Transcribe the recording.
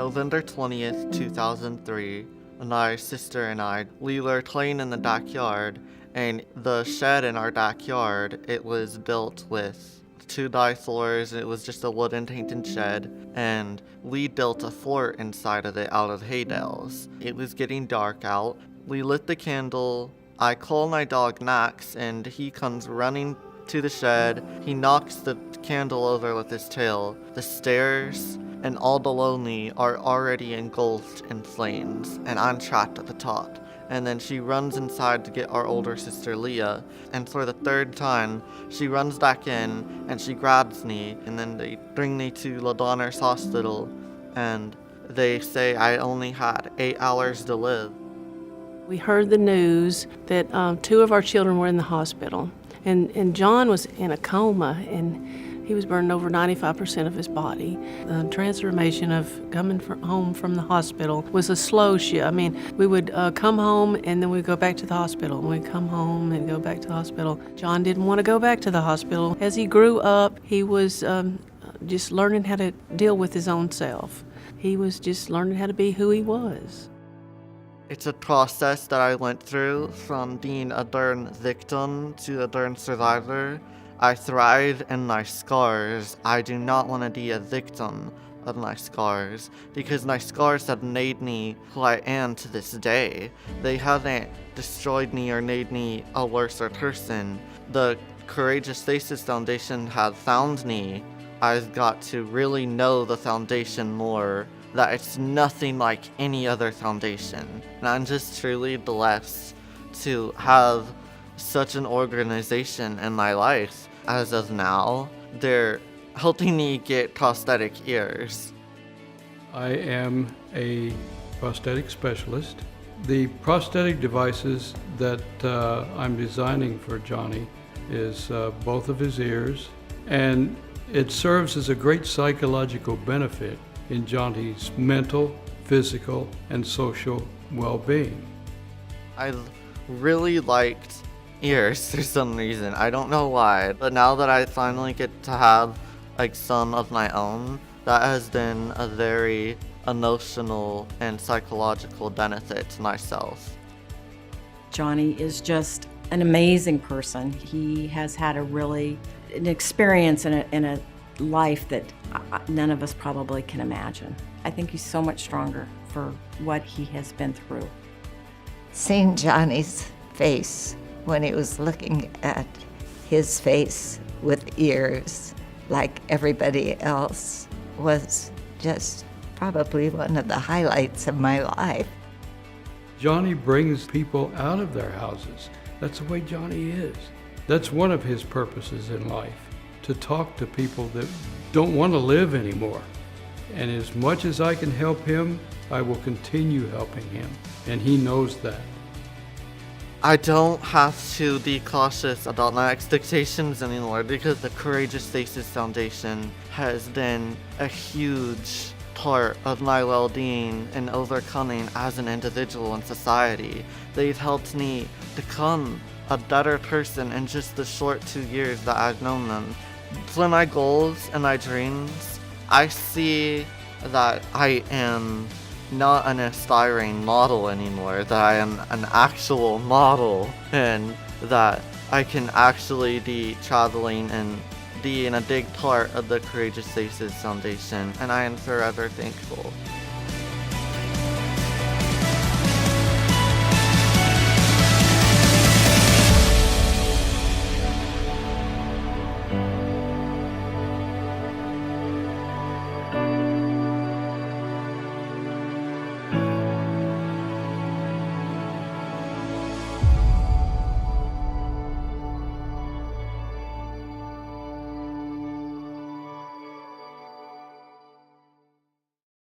November 20th, 2003, my sister and I, we were playing in the backyard, and the shed in our backyard, it was built with 2 floors. It was just a wooden painted shed, and we built a fort inside of it out of hay bales. It was getting dark out. We lit the candle. I call my dog Max, and he comes running to the shed. He knocks the candle over with his tail. The stairs and all below me are already engulfed in flames, and I'm trapped at the top. And then she runs inside to get our older sister Leah, and for the 3rd time, she runs back in and she grabs me, and then they bring me to Ladonners Hospital, and they say I only had 8 hours to live. We heard the news that 2 of our children were in the hospital, and John was in a coma, and he was burning over 95% of his body. The transformation of coming home from the hospital was a slow shift. I mean, we would come home and then we'd go back to the hospital. And we'd come home and go back to the hospital. John didn't want to go back to the hospital. As he grew up, he was just learning how to deal with his own self. He was just learning how to be who he was. It's a process that I went through from being a burn victim to a burn survivor. I thrive in my scars. I do not want to be a victim of my scars, because my scars have made me who I am to this day. They haven't destroyed me or made me a worse person. The Courageous Faces Foundation has found me. I've got to really know the foundation more, that it's nothing like any other foundation. And I'm just truly blessed to have such an organization in my life. As of now, they're helping me get prosthetic ears. I am a prosthetic specialist. The prosthetic devices that I'm designing for Johnny is both of his ears, and it serves as a great psychological benefit in Johnny's mental, physical, and social well-being. I really liked ears for some reason. I don't know why, but now that I finally get to have some of my own, that has been a very emotional and psychological benefit to myself. Johnny is just an amazing person. He has had an experience in a life that none of us probably can imagine. I think he's so much stronger for what he has been through. Seeing Johnny's face when he was looking at his face with ears like everybody else was just probably one of the highlights of my life. Johnny brings people out of their houses. That's the way Johnny is. That's one of his purposes in life, to talk to people that don't want to live anymore. And as much as I can help him, I will continue helping him, and he knows that. I don't have to be cautious about my expectations anymore, because the Courageous Faces Foundation has been a huge part of my well-being and overcoming as an individual in society. They've helped me become a better person in just the short 2 years that I've known them. For my goals and my dreams, I see that I am not an aspiring model anymore, that I am an actual model, and that I can actually be traveling and be in a big part of the Courageous Faces Foundation, and I am forever thankful.